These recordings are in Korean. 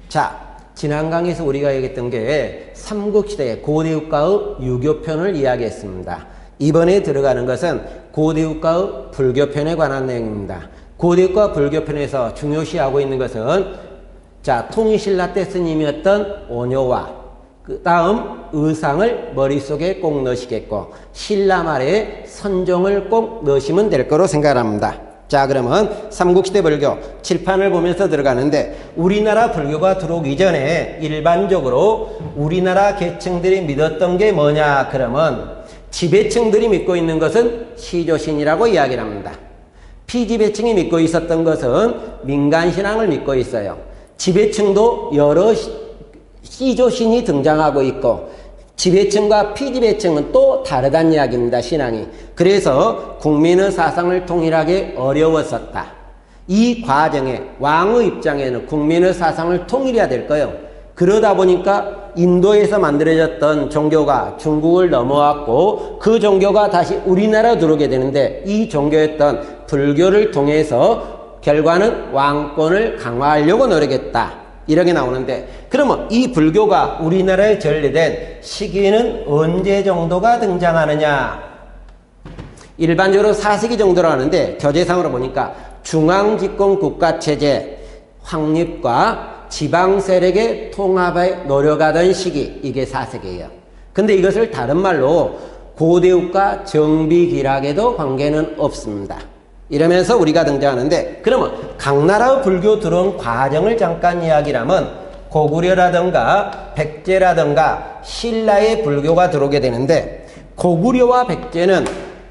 자, 지난 강의에서 우리가 얘기했던 게 삼국시대 고대국가의 유교편을 이야기했습니다. 이번에 들어가는 것은 고대국가의 불교편에 관한 내용입니다. 고대국가 불교편에서 중요시하고 있는 것은 자, 통일신라 때 스님이었던 오녀와 그 다음 의상을 머릿속에 꼭 넣으시겠고 신라 말에 선종을 꼭 넣으시면 될 거로 생각합니다. 자, 그러면 삼국시대 불교 칠판을 보면서 들어가는데 우리나라 불교가 들어오기 전에 일반적으로 우리나라 계층들이 믿었던 게 뭐냐 그러면 지배층들이 믿고 있는 것은 시조신이라고 이야기를 합니다. 피지배층이 믿고 있었던 것은 민간신앙을 믿고 있어요. 지배층도 여러 시조신이 등장하고 있고 지배층과 피지배층은 또 다르다는 이야기입니다. 신앙이. 그래서 국민의 사상을 통일하기 어려웠었다. 이 과정에 왕의 입장에는 국민의 사상을 통일해야 될 거예요. 그러다 보니까 인도에서 만들어졌던 종교가 중국을 넘어왔고 그 종교가 다시 우리나라로 들어오게 되는데 이 종교였던 불교를 통해서 결과는 왕권을 강화하려고 노력했다. 이렇게 나오는데 그러면 이 불교가 우리나라에 전래된 시기는 언제 정도가 등장하느냐? 일반적으로 4세기 정도로 하는데 교재상으로 보니까 중앙집권 국가체제 확립과 지방세력의 통합에 노력하던 시기, 이게 4세기예요. 근데 이것을 다른 말로 고대국가 정비기락에도 관계는 없습니다. 이러면서 우리가 등장하는데 그러면 각 나라의 불교 들어온 과정을 잠깐 이야기하면 고구려라든가 백제라든가 신라의 불교가 들어오게 되는데 고구려와 백제는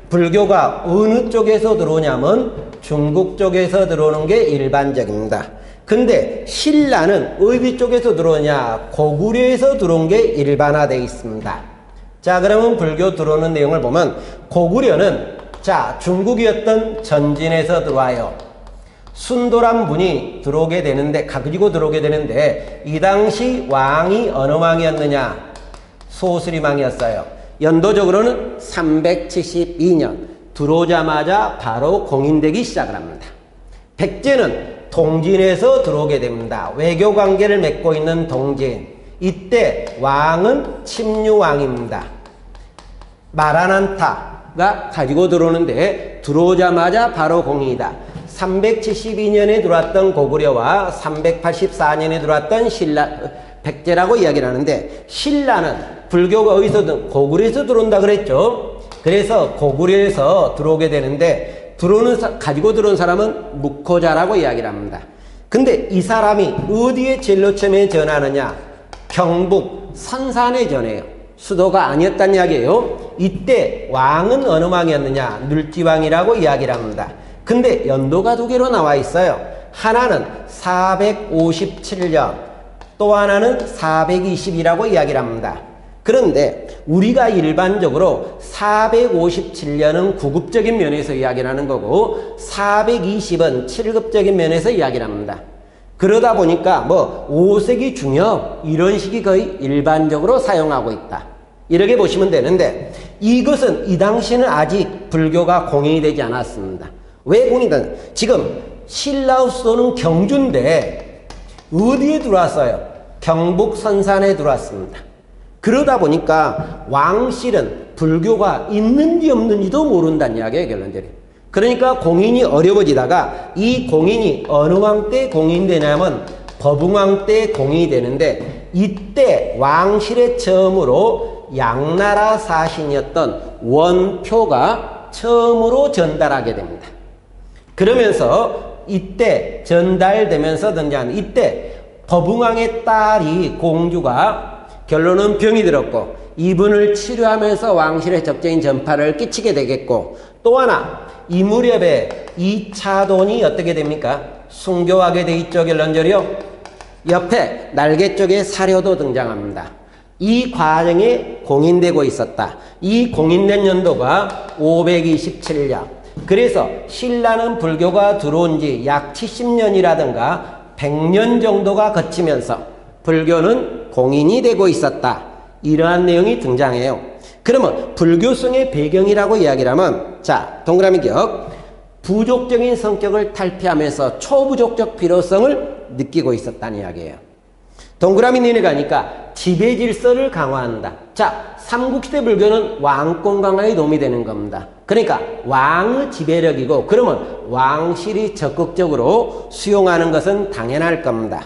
불교가 어느 쪽에서 들어오냐면 중국 쪽에서 들어오는 게 일반적입니다. 근데 신라는 어디 쪽에서 들어오냐? 고구려에서 들어온 게 일반화되어 있습니다. 자, 그러면 불교 들어오는 내용을 보면 고구려는 자, 중국이었던 전진에서 들어와요. 순도란 분이 들어오게 되는데, 가지고 들어오게 되는데, 이 당시 왕이 어느 왕이었느냐? 소수리왕이었어요. 연도적으로는 372년. 들어오자마자 바로 공인되기 시작을 합니다. 백제는 동진에서 들어오게 됩니다. 외교 관계를 맺고 있는 동진. 이때 왕은 침류왕입니다. 마라난타가 가지고 들어오는데 들어오자마자 바로 공인이다. 372년에 들어왔던 고구려와 384년에 들어왔던 신라, 백제라고 이야기를 하는데 신라는 불교가 어디서든 고구려에서 들어온다 그랬죠. 그래서 고구려에서 들어오게 되는데 가지고 들어온 사람은 묵호자라고 이야기를 합니다. 근데 이 사람이 어디에 제일로 처음에 전하느냐? 경북 선산에 전해요. 수도가 아니었다는 이야기예요. 이때 왕은 어느 왕이었느냐? 눌지왕이라고 이야기를 합니다. 근데 연도가 두 개로 나와 있어요. 하나는 457년, 또 하나는 420이라고 이야기를 합니다. 그런데 우리가 일반적으로 457년은 구급적인 면에서 이야기를 하는 거고 420은 7급적인 면에서 이야기를 합니다. 그러다 보니까 뭐 5세기 중엽 이런 식이 거의 일반적으로 사용하고 있다. 이렇게 보시면 되는데 이것은 이 당시에는 아직 불교가 공인이 되지 않았습니다. 왜 공인이 되냐? 지금 신라의 수도는 경주인데 어디에 들어왔어요? 경북 선산에 들어왔습니다. 그러다 보니까 왕실은 불교가 있는지 없는지도 모른다는 이야기예요, 결론적으로. 그러니까 공인이 어려워지다가 이 공인이 어느 왕 때 공인되냐면 거북왕 때 공인이 되는데 이때 왕실의 처음으로 양나라 사신이었던 원표가 처음으로 전달하게 됩니다. 그러면서 이때 전달되면서 등장하는 이때 거북왕의 딸이 공주가 결론은 병이 들었고 이분을 치료하면서 왕실의 적적인 전파를 끼치게 되겠고 또 하나 이 무렵에 이차돈이 어떻게 됩니까? 순교하게 돼 있죠. 결론적으로 옆에 날개 쪽에 사료도 등장합니다. 이 과정에 공인되고 있었다. 이 공인된 연도가 527년. 그래서 신라는 불교가 들어온 지 약 70년이라든가 100년 정도가 거치면서 불교는 공인이 되고 있었다. 이러한 내용이 등장해요. 그러면 불교성의 배경이라고 이야기를 하면 자, 동그라미 기억. 부족적인 성격을 탈피하면서 초부족적 필요성을 느끼고 있었다는 이야기예요. 동그라미 니네 가니까 지배 질서를 강화한다. 자, 삼국시대 불교는 왕권 강화에 도움이 되는 겁니다. 그러니까 왕의 지배력이고, 그러면 왕실이 적극적으로 수용하는 것은 당연할 겁니다.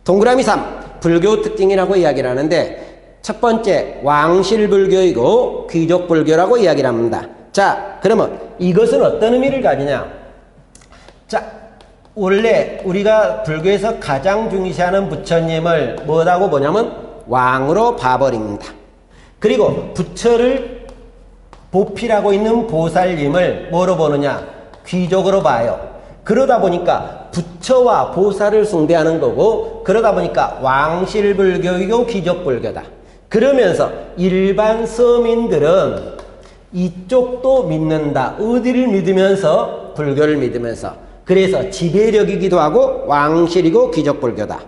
동그라미 3, 불교 특징이라고 이야기를 하는데, 첫 번째 왕실 불교이고 귀족 불교라고 이야기를 합니다. 자, 그러면 이것은 어떤 의미를 가지냐? 자, 원래 우리가 불교에서 가장 중시하는 부처님을 뭐라고 보냐면 왕으로 봐버립니다. 그리고 부처를 보필하고 있는 보살님을 뭐로 보느냐? 귀족으로 봐요. 그러다 보니까 부처와 보살을 숭배하는 거고, 그러다 보니까 왕실 불교이고 귀족 불교다. 그러면서 일반 서민들은 이쪽도 믿는다. 어디를 믿으면서? 불교를 믿으면서. 그래서 지배력이기도 하고 왕실이고 귀족 불교다.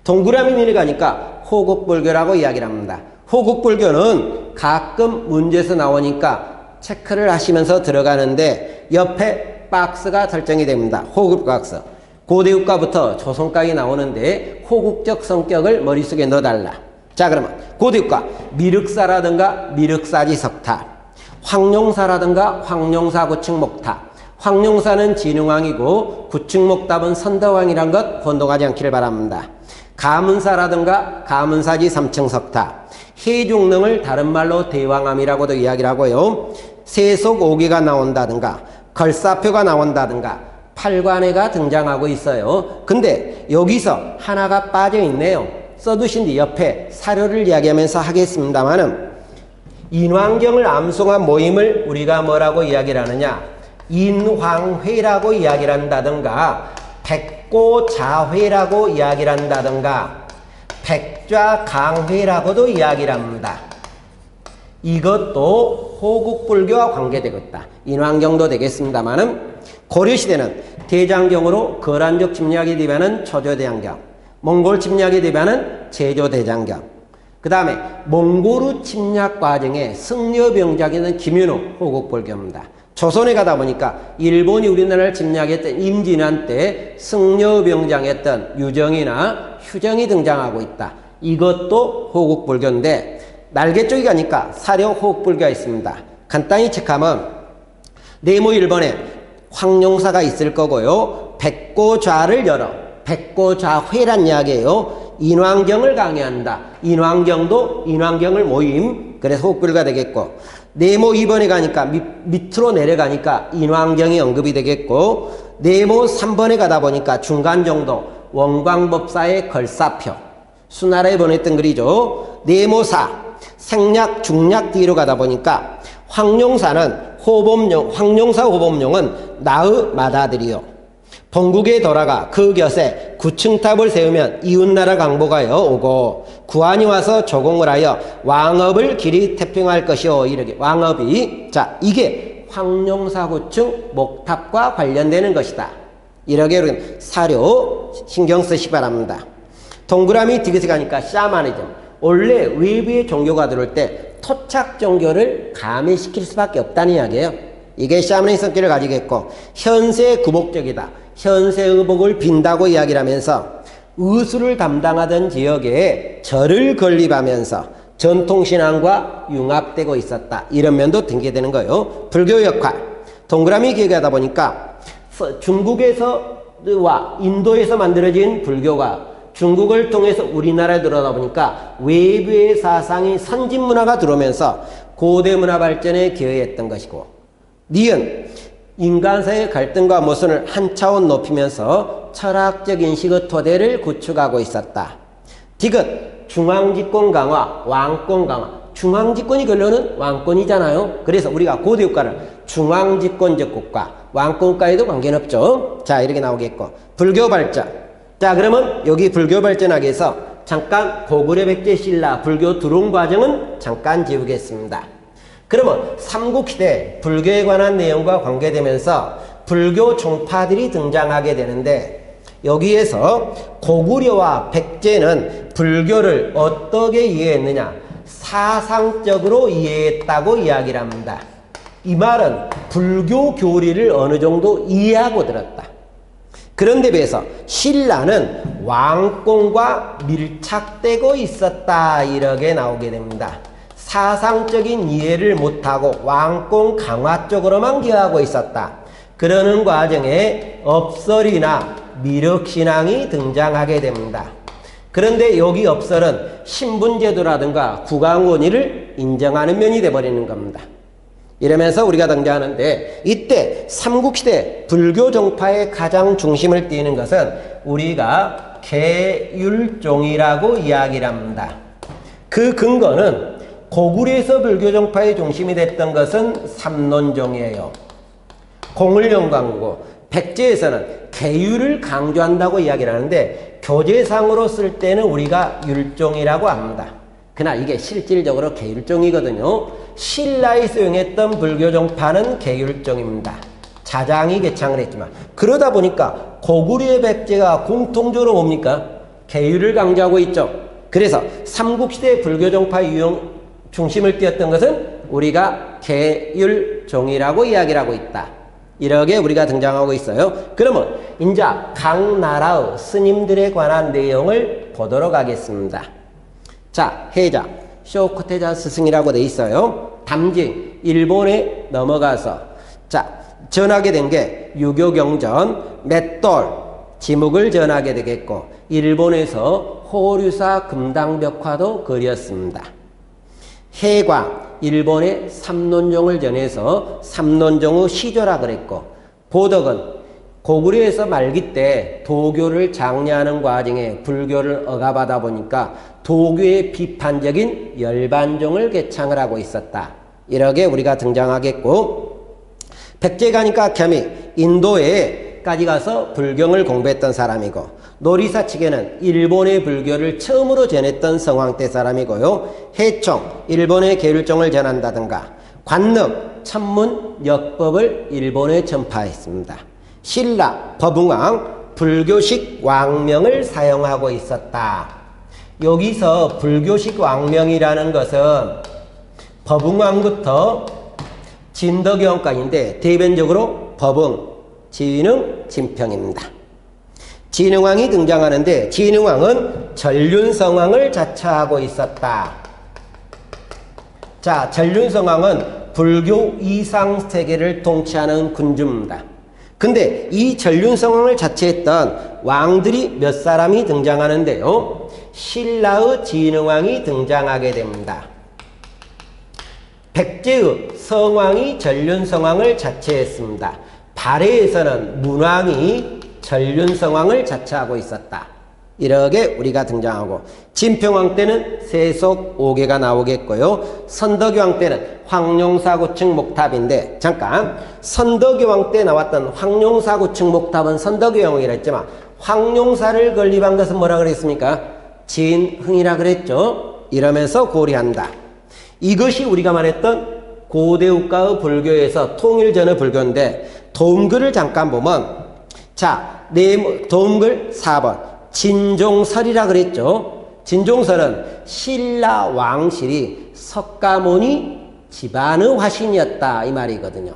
동그라미 미를 가니까 호국 불교라고 이야기를 합니다. 호국 불교는 가끔 문제에서 나오니까 체크를 하시면서 들어가는데 옆에 박스가 설정이 됩니다. 호국 박스. 고대국가부터 조선까지 나오는데 호국적 성격을 머릿속에 넣어달라. 자, 그러면 고대국가 미륵사라든가 미륵사지석타, 황룡사라든가 황룡사 구축목탑. 황룡사는 진흥왕이고 구축목탑은 선덕왕이란 것 혼동하지 않기를 바랍니다. 가문사라든가 가문사지 삼층석탑, 해중릉을 다른 말로 대왕암이라고도 이야기를 하고요. 세속 5개가 나온다든가 걸사표가 나온다든가 팔관회가 등장하고 있어요. 근데 여기서 하나가 빠져 있네요. 써두신 뒤 옆에 사료를 이야기하면서 하겠습니다만은, 인왕경을 암송한 모임을 우리가 뭐라고 이야기를 하느냐? 인황회라고 이야기를 한다든가 백고자회라고 이야기를 한다든가 백좌강회라고도 이야기를 합니다. 이것도 호국불교와 관계되겠다. 인왕경도 되겠습니다만은, 고려시대는 대장경으로 거란족 침략에 대비하는 초조대장경, 몽골 침략에 대비하는 제조대장경, 그 다음에 몽골의 침략 과정에 승려병작이는 김윤호 호국불교입니다. 조선에 가다 보니까 일본이 우리나라를 침략했던 임진환 때 승려병장했던 유정이나 휴정이 등장하고 있다. 이것도 호국불교인데, 날개 쪽에 가니까 사려 호국불교가 있습니다. 간단히 체크하면 네모 1번에 황룡사가 있을 거고요. 백고좌를 열어. 백고좌회란 이야기예요. 인왕경을 강의한다. 인왕경도 인왕경을 모임. 그래서 호국불교가 되겠고, 네모 2번에 가니까 밑으로 내려가니까 인왕경이 언급이 되겠고, 네모 3번에 가다 보니까 중간 정도 원광법사의 걸사표, 수나라에 보냈던 글이죠. 네모 4, 생략 중략 뒤로 가다 보니까 황룡사는 호범용, 황룡사 호범용은 나의 맏아들이요. 본국에 돌아가 그 곁에 구층탑을 세우면 이웃나라 강보가요 오고, 구한이 와서 조공을 하여 왕업을 길이 태평할 것이요. 이렇게 왕업이, 자, 이게 황룡사 구층 목탑과 관련되는 것이다. 이렇게 사료 신경 쓰시기 바랍니다. 동그라미 디귿에 가니까 샤머니즘. 원래 외부의 종교가 들어올 때 토착 종교를 가미시킬 수밖에 없다는 이야기예요. 이게 샤머니즘 성격을 가지겠고, 현세 구복적이다. 현세의 복을 빈다고 이야기를 하면서 의술을 담당하던 지역에 절을 건립하면서 전통신앙과 융합되고 있었다. 이런 면도 등계되는 거예요. 불교 역할. 동그라미 기억하다 보니까 중국에서와 인도에서 만들어진 불교가 중국을 통해서 우리나라에 들어오다 보니까 외부의 사상이 선진 문화가 들어오면서 고대 문화 발전에 기여했던 것이고, 니은 인간 사이의 갈등과 모순을 한 차원 높이면서 철학적 인식의 토대를 구축하고 있었다. 디귿 중앙집권 강화, 왕권 강화. 중앙집권이 결론은 왕권이잖아요. 그래서 우리가 고대국가를 중앙집권적 국가, 왕권국가에도 관계는 없죠. 자, 이렇게 나오겠고, 불교 발전. 자, 그러면 여기 불교 발전하기 위해서 잠깐 고구려 백제 신라 불교 들어온 과정은 잠깐 지우겠습니다. 그러면 삼국시대 불교에 관한 내용과 관계되면서 불교 종파들이 등장하게 되는데, 여기에서 고구려와 백제는 불교를 어떻게 이해했느냐? 사상적으로 이해했다고 이야기를 합니다. 이 말은 불교 교리를 어느 정도 이해하고 들었다. 그런데 비해서 신라는 왕공과 밀착되고 있었다. 이렇게 나오게 됩니다. 사상적인 이해를 못하고 왕공 강화 쪽으로만 기여하고 있었다. 그러는 과정에 업설이나 미륵신앙이 등장하게 됩니다. 그런데 여기 업설은 신분제도라든가 국왕원위를 인정하는 면이 돼버리는 겁니다. 이러면서 우리가 등장하는데, 이때 삼국시대 불교 정파의 가장 중심을 띄는 것은 우리가 계율종이라고 이야기를 합니다. 그 근거는 고구려에서 불교 정파의 중심이 됐던 것은 삼론종이에요. 공을 연구하고 백제에서는 계율을 강조한다고 이야기를 하는데, 교재상으로 쓸 때는 우리가 율종이라고 합니다. 그러나 이게 실질적으로 계율종이거든요. 신라에서 용했던 불교 정파는 계율종입니다. 자장이 개창을 했지만, 그러다 보니까 고구려의 백제가 공통적으로 뭡니까? 계율을 강조하고 있죠. 그래서 삼국시대 불교 정파의 유형 중심을 띄었던 것은 우리가 계율종이라고 이야기를 하고 있다. 이렇게 우리가 등장하고 있어요. 그러면 이제 각 나라의 스님들에 관한 내용을 보도록 하겠습니다. 자, 해자, 쇼코테자 스승이라고 돼 있어요. 담징, 일본에 넘어가서 자, 전하게 된 게 유교경전, 맷돌, 지묵을 전하게 되겠고, 일본에서 호류사 금당벽화도 그렸습니다. 해광, 일본의 삼론종을 전해서 삼론종의 시조라 그랬고, 보덕은 고구려에서 말기 때 도교를 장려하는 과정에 불교를 억압하다 보니까 도교의 비판적인 열반종을 개창을 하고 있었다. 이렇게 우리가 등장하겠고, 백제가니까 겸이 인도에까지 가서 불경을 공부했던 사람이고, 노리사 측에는 일본의 불교를 처음으로 전했던 성황대 사람이고요. 해총, 일본의 계율종을 전한다든가, 관능, 천문, 역법을 일본에 전파했습니다. 신라, 법흥왕, 불교식 왕명을 사용하고 있었다. 여기서 불교식 왕명이라는 것은 법흥왕부터 진덕여왕까지인데, 대변적으로 법흥, 진흥, 진평입니다. 진흥왕이 등장하는데, 진흥왕은 전륜성왕을 자처하고 있었다. 자, 전륜성왕은 불교 이상세계를 통치하는 군주입니다. 근데 이 전륜성왕을 자처했던 왕들이 몇 사람이 등장하는데요, 신라의 진흥왕이 등장하게 됩니다. 백제의 성왕이 전륜성왕을 자처했습니다. 발해에서는 문왕이 전륜성왕을 자처하고 있었다. 이렇게 우리가 등장하고, 진평왕 때는 세속 5개가 나오겠고요. 선덕여왕 때는 황룡사구층 목탑인데, 잠깐, 선덕여왕 때 나왔던 황룡사구층 목탑은 선덕여왕이라 했지만, 황룡사를 건립한 것은 뭐라 그랬습니까? 진흥이라 그랬죠. 이러면서 고려한다. 이것이 우리가 말했던 고대국가의 불교에서 통일 전의 불교인데, 도움글을 잠깐 보면, 자, 도움글 4번 진종설이라 그랬죠. 진종설은 신라 왕실이 석가모니 집안의 화신이었다, 이 말이거든요.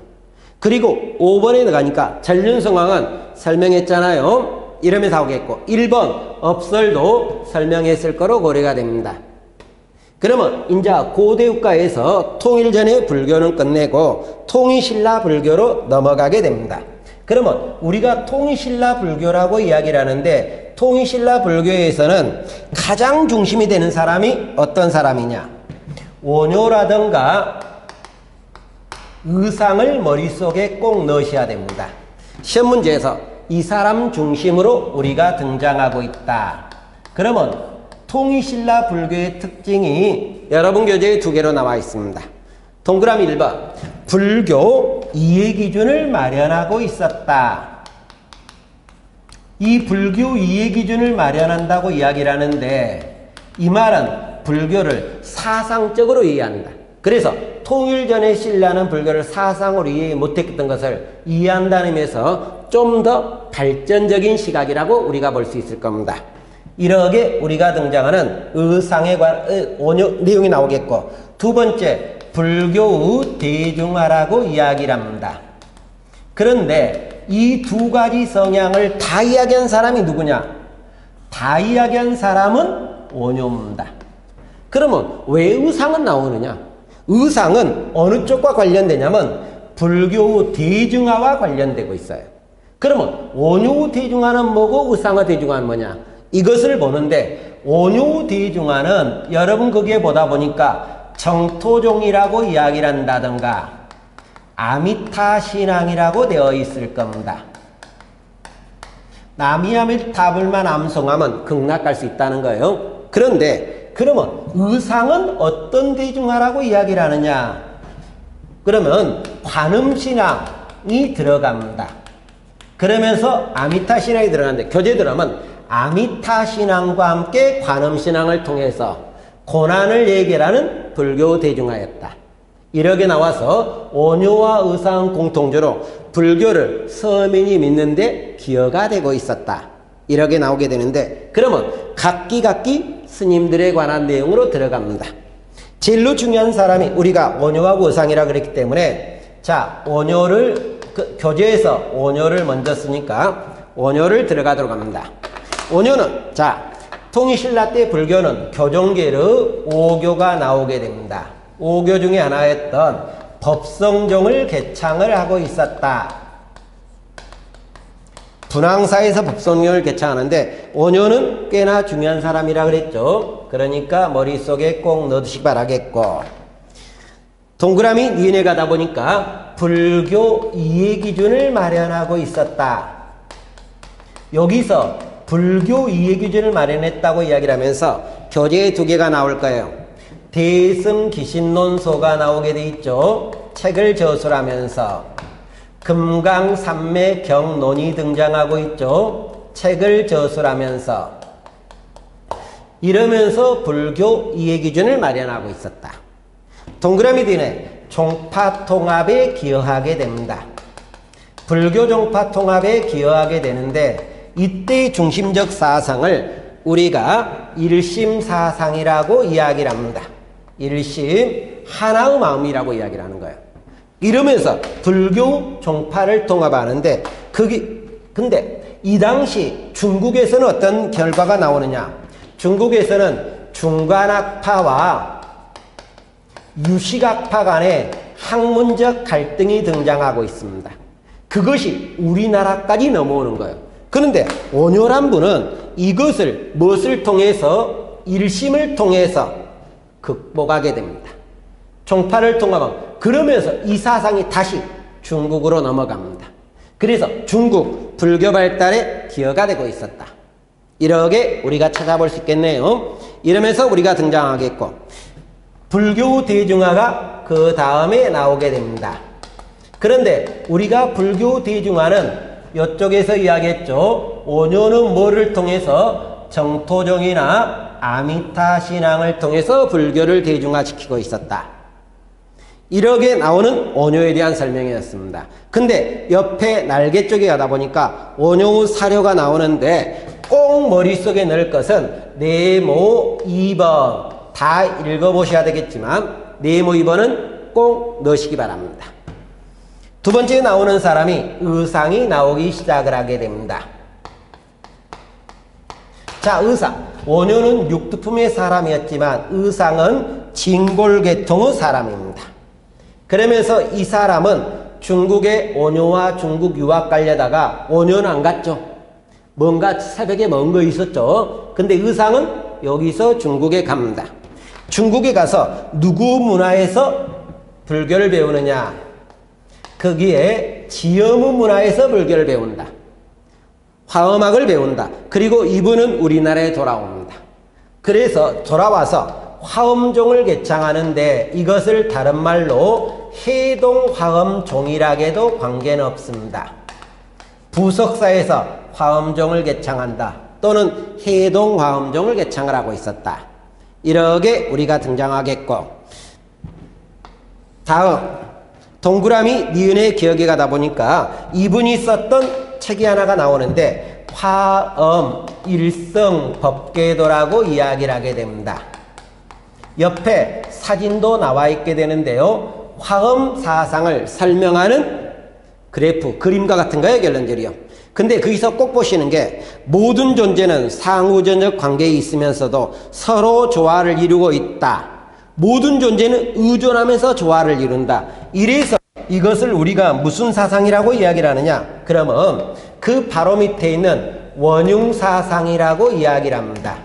그리고 5번에 들어가니까 전륜성왕은 설명했잖아요. 이러면서 나오겠고, 1번 업설도 설명했을 거로 고려가 됩니다. 그러면 이제 고대국가에서 통일 전의 불교는 끝내고 통일신라 불교로 넘어가게 됩니다. 그러면 우리가 통일신라 불교라고 이야기를 하는데, 통일신라 불교에서는 가장 중심이 되는 사람이 어떤 사람이냐? 원효라든가 의상을 머릿속에 꼭 넣으셔야 됩니다. 시험 문제에서 이 사람 중심으로 우리가 등장하고 있다. 그러면 통일신라 불교의 특징이 여러분 교재에 2개로 나와 있습니다. 동그라미 1번, 불교 이해기준을 마련하고 있었다. 이 불교 이해기준을 마련한다고 이야기를 하는데, 이 말은 불교를 사상적으로 이해한다. 그래서 통일 전에 신라는 불교를 사상으로 이해 못했던 것을 이해한다는 의미에서 좀 더 발전적인 시각이라고 우리가 볼 수 있을 겁니다. 이렇게 우리가 등장하는 의상에 관한 내용이 나오겠고, 두 번째, 불교의 대중화라고 이야기를 합니다. 그런데 이 두 가지 성향을 다 이야기한 사람이 누구냐? 다 이야기한 사람은 원효입니다. 그러면 왜 의상은 나오느냐? 의상은 어느 쪽과 관련되냐면 불교 대중화와 관련되고 있어요. 그러면 원효 대중화는 뭐고 의상의 대중화는 뭐냐? 이것을 보는데 원효 대중화는 여러분 거기에 보다 보니까 정토종이라고 이야기를 한다든가 아미타 신앙이라고 되어 있을 겁니다. 남이아미타불만 암송하면 극락갈 수 있다는 거예요. 그런데 그러면 의상은 어떤 대중화라고 이야기를 하느냐? 그러면 관음신앙이 들어갑니다. 그러면서 아미타신앙이 들어가는데 교재 들어가면 아미타신앙과 함께 관음신앙을 통해서 고난을 해결하는 불교 대중화였다. 이렇게 나와서 원효와 의상 공통적으로 불교를 서민이 믿는데 기여가 되고 있었다. 이렇게 나오게 되는데 그러면 각기 스님들에 관한 내용으로 들어갑니다. 제일로 중요한 사람이 우리가 원효하고 의상이라 그랬기 때문에 자 원효를 교재에서 원효를 먼저 쓰니까 원효를 들어가도록 합니다. 원효는 자 통일신라 때 불교는 교종계의 5교가 나오게 됩니다. 5교 중에 하나였던 법성종을 개창을 하고 있었다. 분황사에서 법성종을 개창하는데 원효는 꽤나 중요한 사람이라 그랬죠. 그러니까 머릿속에 꼭 넣으시기 바라겠고 동그라미 니은에 가다 보니까 불교 이해기준을 마련하고 있었다. 여기서 불교 이해기준을 마련했다고 이야기를 하면서 교재에 2개가 나올 거예요. 대승기신론소가 나오게 돼 있죠. 책을 저술하면서 금강산매경론이 등장하고 있죠. 책을 저술하면서 이러면서 불교 이해기준을 마련하고 있었다. 동그라미 뒤에 종파통합에 기여하게 됩니다. 불교 종파통합에 기여하게 되는데 이때의 중심적 사상을 우리가 일심사상이라고 이야기를 합니다. 일심 하나의 마음이라고 이야기를 하는 거예요. 이러면서 불교 종파를 통합하는데 근데 이 당시 중국에서는 어떤 결과가 나오느냐? 중국에서는 중관학파와 유식학파 간에 학문적 갈등이 등장하고 있습니다. 그것이 우리나라까지 넘어오는 거예요. 그런데 원효란 분은 이것을 무엇을 통해서 일심을 통해서 극복하게 됩니다. 종파를 통하면 그러면서 이 사상이 다시 중국으로 넘어갑니다. 그래서 중국 불교 발달에 기여가 되고 있었다. 이렇게 우리가 찾아볼 수 있겠네요. 이러면서 우리가 등장하겠고 불교 대중화가 그 다음에 나오게 됩니다. 그런데 우리가 불교 대중화는 이쪽에서 이야기했죠. 원효는 뭐를 통해서 정토종이나 아미타 신앙을 통해서 불교를 대중화시키고 있었다. 이렇게 나오는 원효에 대한 설명이었습니다. 근데 옆에 날개 쪽에 가다 보니까 원효 사료가 나오는데 꼭 머릿속에 넣을 것은 네모 2번 다 읽어보셔야 되겠지만 네모 2번은 꼭 넣으시기 바랍니다. 두 번째 나오는 사람이 의상이 나오기 시작을 하게 됩니다. 자, 의상. 원효는 육두품의 사람이었지만 의상은 진골계통의 사람입니다. 그러면서 이 사람은 중국의 원효와 중국 유학 가려다가 원효는 안 갔죠. 뭔가 새벽에 먼 거 있었죠. 근데 의상은 여기서 중국에 갑니다. 중국에 가서 누구 문화에서 불교를 배우느냐? 거기에 지엄의 문화에서 불교를 배운다. 화엄학을 배운다. 그리고 이분은 우리나라에 돌아옵니다. 그래서 돌아와서 화엄종을 개창하는데 이것을 다른 말로 해동화엄종이라고도 관계는 없습니다. 부석사에서 화엄종을 개창한다. 또는 해동화엄종을 개창을 하고 있었다. 이렇게 우리가 등장하겠고 다음 동그라미 니은의 기억에 가다 보니까 이분이 썼던 책이 하나가 나오는데 화엄 일성 법계도라고 이야기를 하게 됩니다. 옆에 사진도 나와 있게 되는데요. 화엄 사상을 설명하는 그래프, 그림과 같은 거예요. 결론적이요. 근데 거기서 꼭 보시는 게 모든 존재는 상호전적 관계에 있으면서도 서로 조화를 이루고 있다. 모든 존재는 의존하면서 조화를 이룬다. 이래서 이것을 우리가 무슨 사상이라고 이야기를 하느냐? 그러면 그 바로 밑에 있는 원융사상이라고 이야기를 합니다.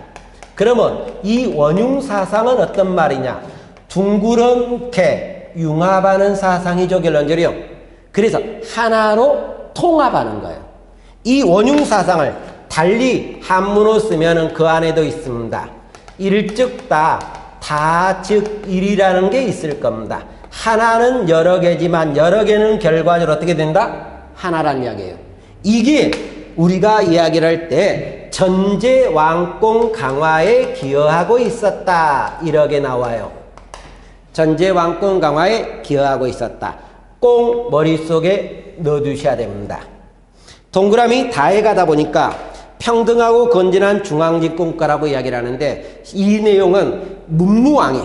그러면 이 원융사상은 어떤 말이냐? 둥그렇게 융합하는 사상이죠, 결론적으로. 그래서 하나로 통합하는 거예요. 이 원융사상을 달리 한문으로 쓰면 그 안에도 있습니다. 일즉다, 다즉 일이라는 게 있을 겁니다. 하나는 여러 개지만 여러 개는 결과적으로 어떻게 된다? 하나란 이야기예요. 이게 우리가 이야기를 할 때 전제왕공 강화에 기여하고 있었다. 이렇게 나와요. 전제왕공 강화에 기여하고 있었다. 꼭 머릿속에 넣어두셔야 됩니다. 동그라미 다에 가다 보니까 평등하고 건전한 중앙집권국가라고 이야기를 하는데 이 내용은 문무왕이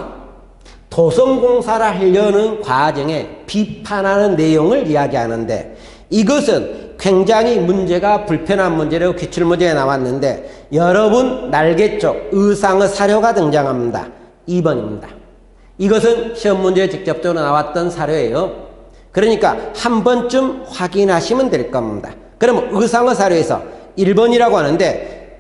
도성공사를 하려는 과정에 비판하는 내용을 이야기하는데 이것은 굉장히 문제가 불편한 문제로 기출문제에 나왔는데 여러분 날개 쪽 의상의 사료가 등장합니다. 2번입니다. 이것은 시험 문제에 직접적으로 나왔던 사료예요. 그러니까 한 번쯤 확인하시면 될 겁니다. 그러면 의상의 사료에서 1번이라고 하는데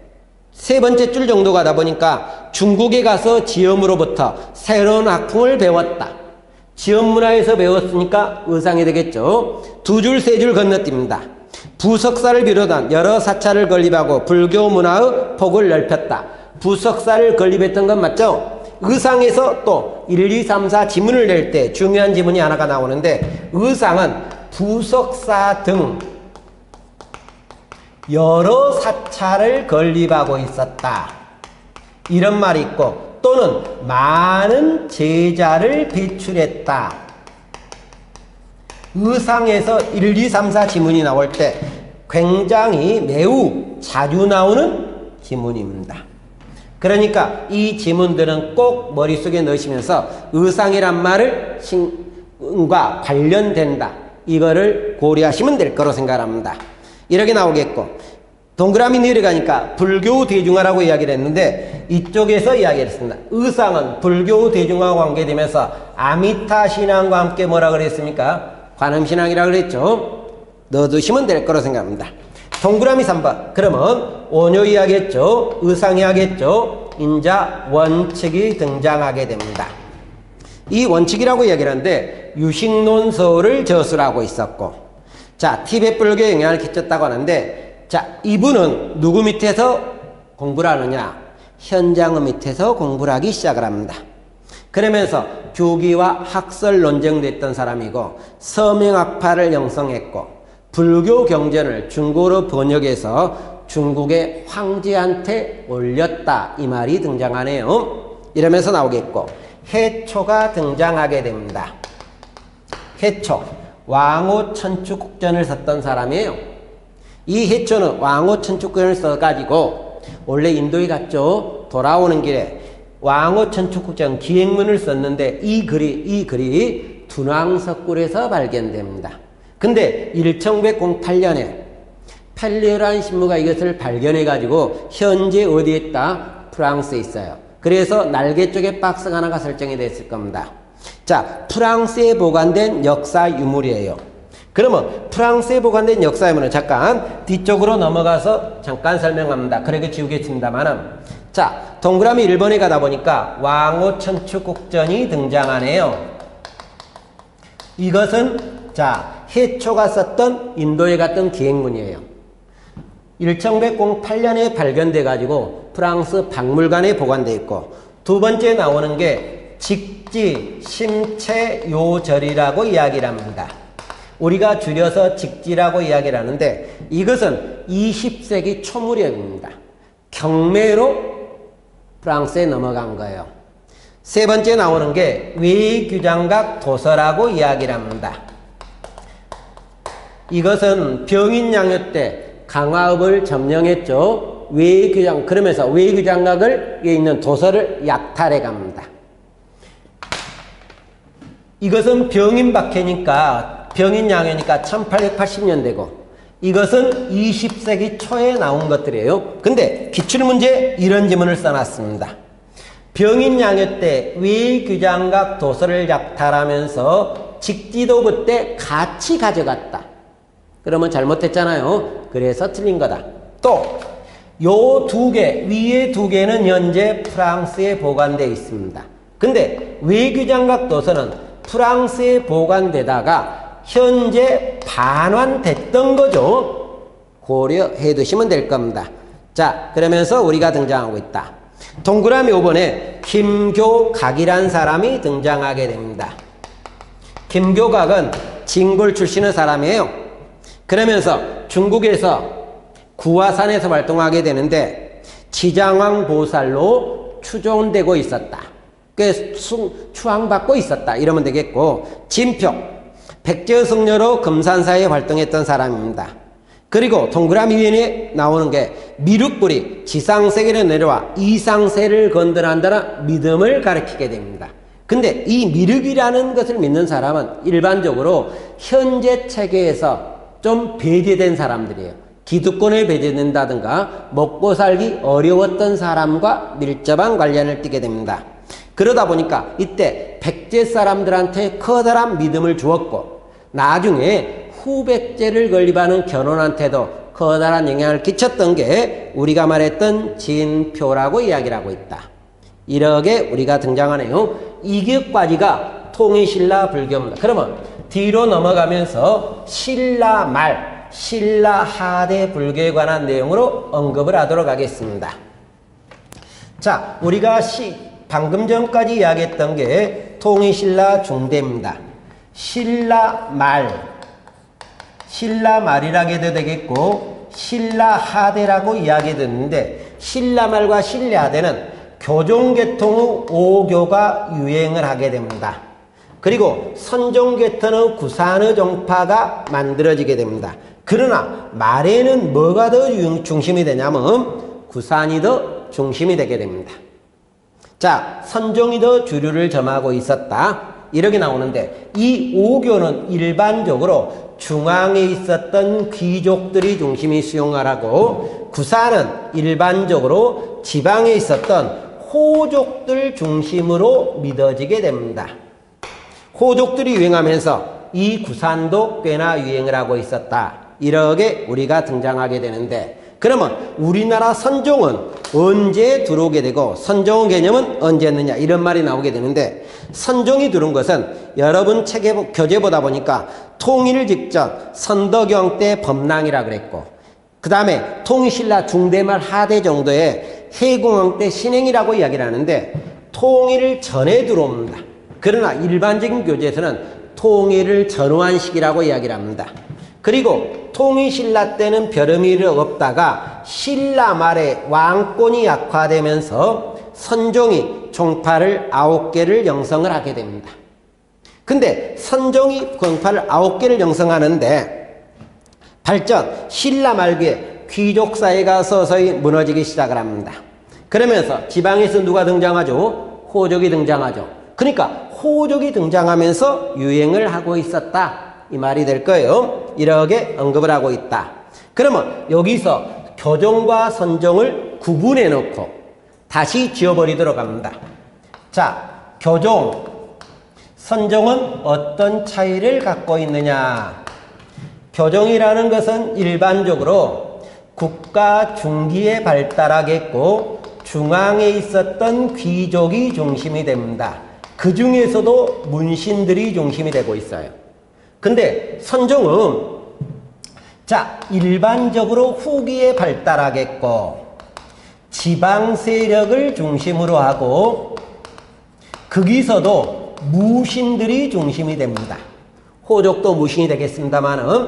세 번째 줄 정도 가다 보니까 중국에 가서 지엄으로부터 새로운 학풍을 배웠다. 지엄 문화에서 배웠으니까 의상이 되겠죠. 두 줄, 세 줄 건너뜁니다. 부석사를 비롯한 여러 사찰을 건립하고 불교 문화의 폭을 넓혔다. 부석사를 건립했던 건 맞죠? 의상에서 또 1, 2, 3, 4 지문을 낼 때 중요한 지문이 하나가 나오는데 의상은 부석사 등 여러 사찰을 건립하고 있었다. 이런 말이 있고 또는 많은 제자를 배출했다. 의상에서 1, 2, 3, 4 지문이 나올 때 굉장히 매우 자주 나오는 지문입니다. 그러니까 이 지문들은 꼭 머릿속에 넣으시면서 의상이란 말을 신과 관련된다. 이거를 고려하시면 될 거로 생각합니다. 이렇게 나오겠고 동그라미 내려가니까 불교 대중화라고 이야기를 했는데 이쪽에서 이야기를 했습니다. 의상은 불교 대중화와 관계되면서 아미타 신앙과 함께 뭐라 그랬습니까? 관음신앙이라고 그랬죠. 넣어두시면 될 거로 생각합니다. 동그라미 3번 그러면 원효 이야기했죠. 의상 이야기했죠. 인자 원칙이 등장하게 됩니다. 이 원칙이라고 이야기를 하는데 유식론서를 저술하고 있었고 자 티베트 불교에 영향을 끼쳤다고 하는데 자 이분은 누구 밑에서 공부를 하느냐? 현장의 밑에서 공부를 하기 시작을 합니다. 그러면서 교기와 학설 논쟁됐던 사람이고 서명학파를 형성했고 불교 경전을 중국어로 번역해서 중국의 황제한테 올렸다. 이 말이 등장하네요. 이러면서 나오겠고 해초가 등장하게 됩니다. 해초, 왕호 천축국전을 썼던 사람이에요. 이 해초는 왕호 천축국전을 써가지고 원래 인도에 갔죠. 돌아오는 길에 왕호 천축국전 기행문을 썼는데 이 글이 둔왕석굴에서 발견됩니다. 근데 1908년에 팔레라는 신부가 이것을 발견해가지고 현재 어디에 있다? 프랑스에 있어요. 그래서 날개 쪽에 박스가 하나가 설정이 됐을 겁니다. 자, 프랑스에 보관된 역사 유물이에요. 그러면 프랑스에 보관된 역사 유물은 잠깐 뒤쪽으로 넘어가서 잠깐 설명합니다. 그렇게 지우겠습니다만은 자, 동그라미 1번에 가다 보니까 왕호 천축국전이 등장하네요. 이것은 자, 해초가 썼던 인도에 갔던 기행문이에요. 1908년에 발견돼 가지고 프랑스 박물관에 보관되어 있고 두 번째 나오는 게 직지 심체요절이라고 이야기를 합니다. 우리가 줄여서 직지라고 이야기를 하는데 이것은 20세기 초무렵입니다. 경매로 프랑스에 넘어간 거예요. 세 번째 나오는 게 외규장각 도서라고 이야기를 합니다. 이것은 병인양요 때 강화읍을 점령했죠. 외규장 그러면서 외규장각을 있는 도서를 약탈해 갑니다. 이것은 병인박해니까 병인양요니까 1880년대고 이것은 20세기 초에 나온 것들이에요. 근데 기출문제 이런 지문을 써놨습니다. 병인 양요 때 외규장각 도서를 약탈하면서 직지도 그때 같이 가져갔다. 그러면 잘못했잖아요. 그래서 틀린 거다. 또 요 두 개, 위에 두 개는 현재 프랑스에 보관되어 있습니다. 근데 외규장각 도서는 프랑스에 보관되다가 현재 반환됐던 거죠. 고려해 두시면 될 겁니다. 자, 그러면서 우리가 등장하고 있다. 동그라미 5번에 김교각이란 사람이 등장하게 됩니다. 김교각은 진골 출신의 사람이에요. 그러면서 중국에서 구화산에서 활동하게 되는데 지장왕 보살로 추존되고 있었다. 꽤 추앙받고 있었다. 이러면 되겠고, 진표, 백제성녀로 금산사에 활동했던 사람입니다. 그리고 동그라미 위에 나오는 게 미륵불이 지상세계로 내려와 이상세를 건드린다는 믿음을 가리키게 됩니다. 근데 이 미륵이라는 것을 믿는 사람은 일반적으로 현재 체계에서 좀 배제된 사람들이에요. 기득권에 배제된다든가 먹고 살기 어려웠던 사람과 밀접한 관련을 띠게 됩니다. 그러다 보니까 이때 백제 사람들한테 커다란 믿음을 주었고, 나중에 후백제를 건립하는 견훤한테도 커다란 영향을 끼쳤던 게 우리가 말했던 진표라고 이야기를 하고 있다. 이렇게 우리가 등장하네요. 이것까지가 통일신라 불교입니다. 그러면 뒤로 넘어가면서 신라 말, 신라 하대 불교에 관한 내용으로 언급을 하도록 하겠습니다. 자, 우리가 방금 전까지 이야기했던 게 통일신라 중대입니다. 신라 말이라고 해도 되겠고 신라 하대라고 이야기 듣는데, 신라 말과 신라 하대는 교종계통 후 오교가 유행을 하게 됩니다. 그리고 선종계통의 구산의 종파가 만들어지게 됩니다. 그러나 말에는 뭐가 더 중심이 되냐면 구산이 더 중심이 되게 됩니다. 자, 선종이 더 주류를 점하고 있었다. 이렇게 나오는데, 이 오교는 일반적으로 중앙에 있었던 귀족들이 중심이 수용하라고, 구산은 일반적으로 지방에 있었던 호족들 중심으로 믿어지게 됩니다. 호족들이 유행하면서 이 구산도 꽤나 유행을 하고 있었다. 이렇게 우리가 등장하게 되는데, 그러면 우리나라 선종은 언제 들어오게 되고 선종 개념은 언제 했느냐, 이런 말이 나오게 되는데, 선종이 들어온 것은 여러분 교재 보다 보니까 통일 직전 선덕영 때 법랑이라 그랬고, 그 다음에 통일신라 중대말 하대 정도의 해공왕 때 신행이라고 이야기를 하는데, 통일 전에 들어옵니다. 그러나 일반적인 교재에서는 통일을 전후한 시기라고 이야기를 합니다. 그리고 통일신라 때는 별 의미가 없다가 신라 말에 왕권이 약화되면서 선종이 종파를 9개를 형성을 하게 됩니다. 근데 선종이 종파를 9개를 형성하는데 신라 말기에 귀족사회가 서서히 무너지기 시작을 합니다. 그러면서 지방에서 누가 등장하죠? 호족이 등장하죠. 그러니까 호족이 등장하면서 유행을 하고 있었다, 이 말이 될 거예요. 이렇게 언급을 하고 있다. 그러면 여기서 교종과 선종을 구분해 놓고 다시 지워버리도록 합니다. 자, 교종, 선종은 어떤 차이를 갖고 있느냐? 교종이라는 것은 일반적으로 국가 중기에 발달하겠고 중앙에 있었던 귀족이 중심이 됩니다. 그 중에서도 문신들이 중심이 되고 있어요. 근데 선종은 일반적으로 후기에 발달하겠고 지방 세력을 중심으로 하고 거기서도 무신들이 중심이 됩니다. 호족도 무신이 되겠습니다만은,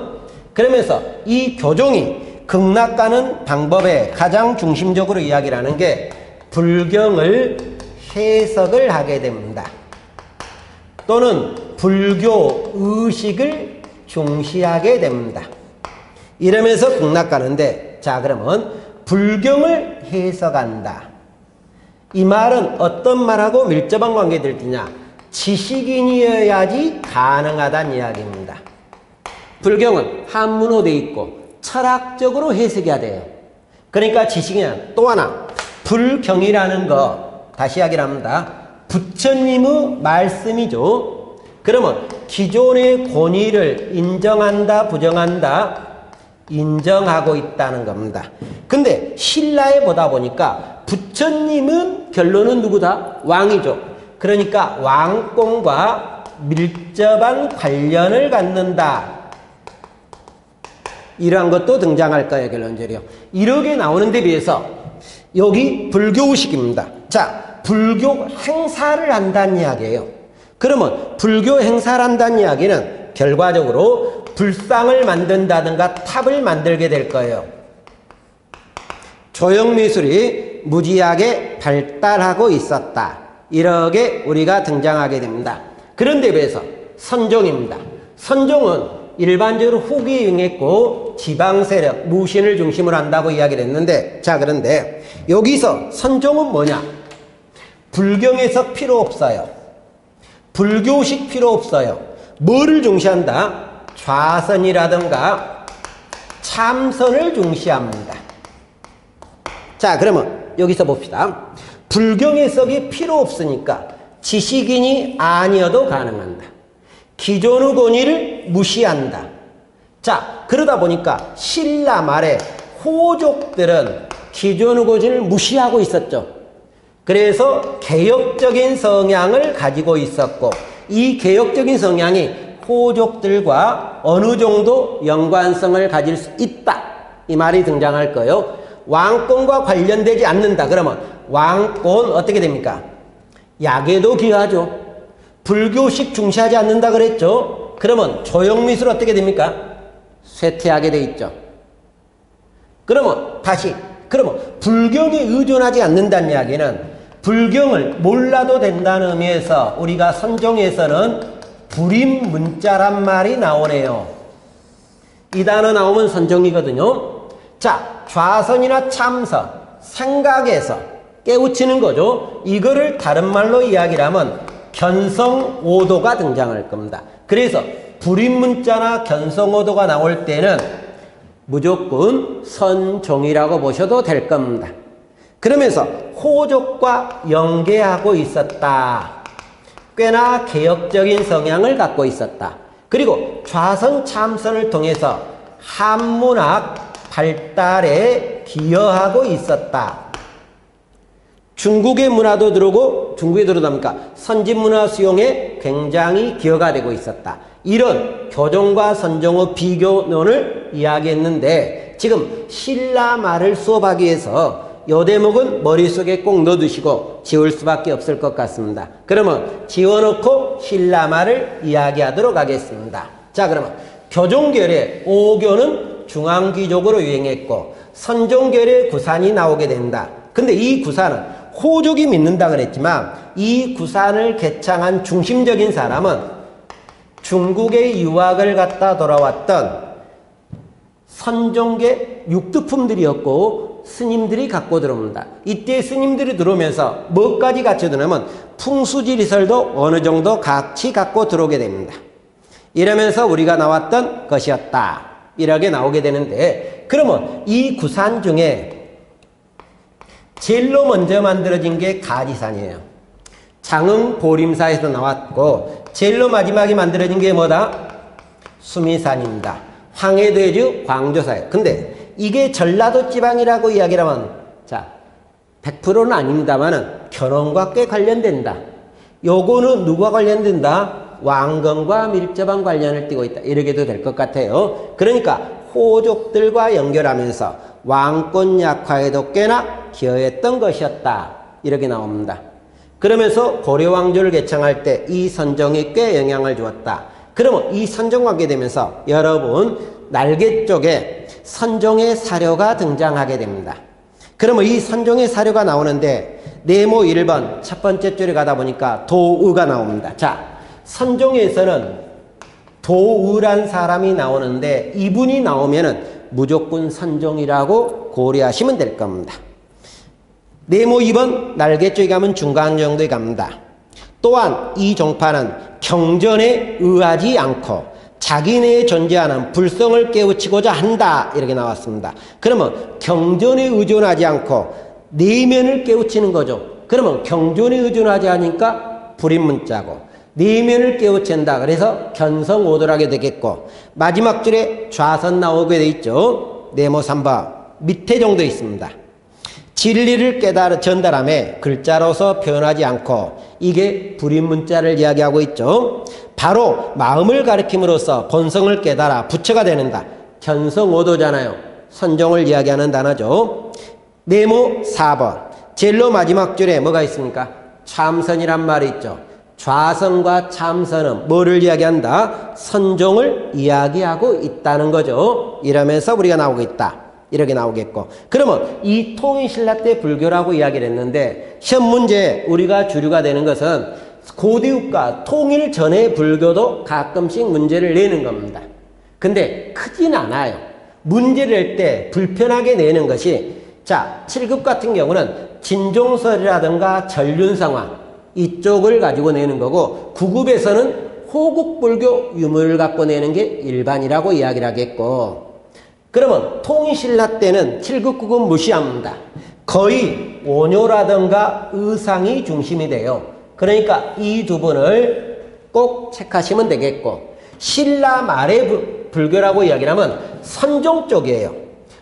그러면서 이 교종이 극락가는 방법에 가장 중심적으로 이야기를 하는 게 불경을 해석을 하게 됩니다. 또는 불교 의식을 중시하게 됩니다. 이러면서 극락가는데, 자, 그러면 불경을 해석한다. 이 말은 어떤 말하고 밀접한 관계를 띠냐? 지식인이어야지 가능하다는 이야기입니다. 불경은 한문으로 되어 있고 철학적으로 해석해야 돼요. 그러니까 지식인은 또 하나 불경이라는 거 다시 이야기를 합니다. 부처님의 말씀이죠. 그러면 기존의 권위를 인정한다, 부정한다? 인정하고 있다는 겁니다. 근데 신라에 보다 보니까 부처님은 결론은 누구다? 왕이죠. 그러니까 왕권과 밀접한 관련을 갖는다. 이러한 것도 등장할 거예요, 결론적으로. 이렇게 나오는 데 비해서 여기 불교의식입니다. 자, 불교 행사를 한다는 이야기예요. 그러면 불교 행사를 한다는 이야기는 결과적으로 불상을 만든다든가 탑을 만들게 될 거예요. 조형미술이 무지하게 발달하고 있었다. 이렇게 우리가 등장하게 됩니다. 그런데 비해서 선종입니다. 선종은 일반적으로 후기에 응했고 지방세력, 무신을 중심으로 한다고 이야기를 했는데, 자, 그런데 여기서 선종은 뭐냐? 불경에서 필요 없어요. 불교식 필요 없어요. 뭐를 중시한다? 좌선이라든가 참선을 중시합니다. 자, 그러면 여기서 봅시다. 불경해석이 필요 없으니까 지식인이 아니어도 가능한다. 기존의 권위를 무시한다. 자, 그러다 보니까 신라 말에 호족들은 기존의 권위를 무시하고 있었죠. 그래서 개혁적인 성향을 가지고 있었고, 이 개혁적인 성향이 호족들과 어느 정도 연관성을 가질 수 있다. 이 말이 등장할 거예요. 왕권과 관련되지 않는다. 그러면 왕권 어떻게 됩니까? 약에도 기여하죠. 불교식 중시하지 않는다 그랬죠. 그러면 조형미술 어떻게 됩니까? 쇠퇴하게 돼 있죠. 그러면 다시, 그러면 불경에 의존하지 않는다는 이야기는 불경을 몰라도 된다는 의미에서 우리가 선종에서는 불임문자란 말이 나오네요. 이 단어 나오면 선종이거든요. 자, 좌선이나 참선, 생각에서 깨우치는 거죠. 이거를 다른 말로 이야기를 하면 견성오도가 등장할 겁니다. 그래서 불임문자나 견성오도가 나올 때는 무조건 선종이라고 보셔도 될 겁니다. 그러면서 호족과 연계하고 있었다. 꽤나 개혁적인 성향을 갖고 있었다. 그리고 좌선 참선을 통해서 한문학 발달에 기여하고 있었다. 중국의 문화도 들어오고, 중국에 들어오다 선진 문화 수용에 굉장히 기여가 되고 있었다. 이런 교종과 선종의 비교론을 이야기했는데, 지금 신라 말을 수업하기 위해서 이 대목은 머릿속에 꼭 넣어두시고 지울 수밖에 없을 것 같습니다. 그러면 지워놓고 신라 말을 이야기하도록 하겠습니다. 자, 그러면 교종결의 오교는 중앙귀족으로 유행했고, 선종결의 구산이 나오게 된다. 근데 이 구산은 호족이 믿는다 그랬지만, 이 구산을 개창한 중심적인 사람은 중국의 유학을 갔다 돌아왔던 선종계 육두품들이었고, 스님들이 갖고 들어옵니다. 이때 스님들이 들어오면서 뭐까지 갖춰 들어오면 풍수지리설도 어느 정도 같이 갖고 들어오게 됩니다. 이러면서 우리가 나왔던 것이었다. 이렇게 나오게 되는데, 그러면 이 구산 중에 제일로 먼저 만들어진 게 가지산이에요. 장흥 보림사에서 나왔고, 제일로 마지막에 만들어진 게 뭐다? 수미산입니다. 황해도해주 광조사예요. 근데 이게 전라도 지방이라고 이야기를 하면, 자, 100%는 아닙니다만은 결혼과 꽤 관련된다. 요거는 누가 관련된다? 왕건과 밀접한 관련을 띠고 있다. 이렇게도 될 것 같아요. 그러니까 호족들과 연결하면서 왕권 약화에도 꽤나 기여했던 것이었다. 이렇게 나옵니다. 그러면서 고려왕조를 개창할 때 이 선종이 꽤 영향을 주었다. 그러면 이 선종과 하게 되면서 여러분 날개 쪽에 선종의 사료가 등장하게 됩니다. 그러면 이 선종의 사료가 나오는데 네모 1번 첫 번째 줄에 가다 보니까 도의가 나옵니다. 자, 선종에서는 도의란 사람이 나오는데 이분이 나오면은 무조건 선종이라고 고려하시면 될 겁니다. 네모 2번 날개 쪽에 가면 중간 정도에 갑니다. 또한 이 종파는 경전에 의하지 않고 자기네에 존재하는 불성을 깨우치고자 한다 이렇게 나왔습니다. 그러면 경전에 의존하지 않고 내면을 깨우치는 거죠. 그러면 경전에 의존하지 않으니까 불임문자고 내면을 깨우친다. 그래서 견성오도하게 되겠고 마지막 줄에 좌선 나오게 돼 있죠. 네모 3번 밑에 정도 있습니다. 진리를 깨달아 전달함에 글자로서 표현하지 않고 이게 불임문자를 이야기하고 있죠. 바로 마음을 가리킴으로써 본성을 깨달아 부처가 되는다. 견성오도잖아요. 선종을 이야기하는 단어죠. 네모 4번 제일로 마지막 줄에 뭐가 있습니까? 참선이란 말이 있죠. 좌선과 참선은 뭐를 이야기한다? 선종을 이야기하고 있다는 거죠. 이러면서 우리가 나오고 있다. 이렇게 나오겠고 그러면 이 통일신라 때 불교라고 이야기를 했는데 시험 문제 우리가 주류가 되는 것은 고대국가 통일 전의 불교도 가끔씩 문제를 내는 겁니다. 근데 크진 않아요. 문제를 낼 때 불편하게 내는 것이 자 7급 같은 경우는 진종설이라든가 전륜성황 이쪽을 가지고 내는 거고 9급에서는 호국불교 유물을 갖고 내는 게 일반이라고 이야기를 하겠고 그러면 통일신라 때는 7급, 9급 무시합니다. 거의 원효라든가 의상이 중심이 돼요. 그러니까 이 두 분을 꼭 체크하시면 되겠고 신라 말의 불교라고 이야기를 하면 선종 쪽이에요.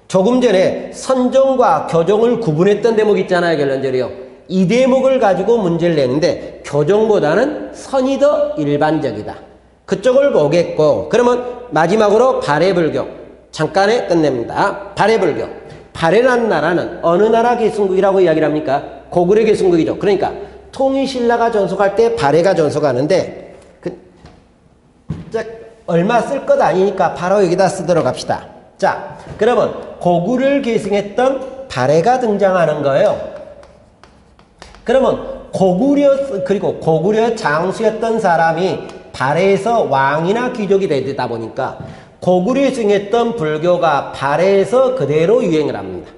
조금 전에 선종과 교종을 구분했던 대목 있잖아요. 결론적으로요. 이 대목을 가지고 문제를 내는데 교종보다는 선이 더 일반적이다. 그쪽을 보겠고 그러면 마지막으로 발해불교 잠깐에 끝냅니다. 발해불교. 발해라는 나라는 어느 나라 개승국이라고 이야기를 합니까? 고구려 개승국이죠. 그러니까 통일신라가 전속할 때 발해가 전속하는데 얼마 쓸 것 아니니까 바로 여기다 쓰도록 합시다. 자, 그러면 고구려를 계승했던 발해가 등장하는 거예요. 그러면 그리고 고구려 장수였던 사람이 발해에서 왕이나 귀족이 되다 보니까 고구려에 승했던 불교가 발해에서 그대로 유행을 합니다.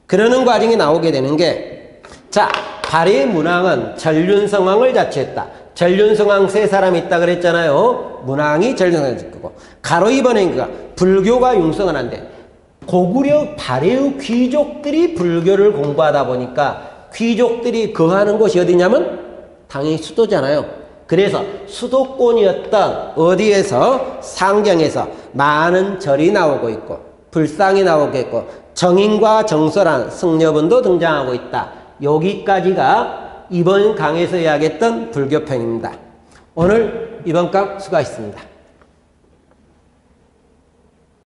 그러는 과정이 나오게 되는 게 자, 발해의 문왕은 전륜성왕을 자처했다. 전륜성왕 세 사람이 있다 그랬잖아요. 문왕이 전륜성왕을 자처했고 가로 2번에 불교가 융성을 한대. 고구려 발해의 귀족들이 불교를 공부하다 보니까 귀족들이 거하는 곳이 어디냐면 당연히 수도잖아요. 그래서 수도권이었던 어디에서 상경에서 많은 절이 나오고 있고 불상이 나오고 있고 정인과 정설한 승려분도 등장하고 있다. 여기까지가 이번 강에서 이야기했던 불교편입니다. 오늘 이번 강 수고하셨습니다.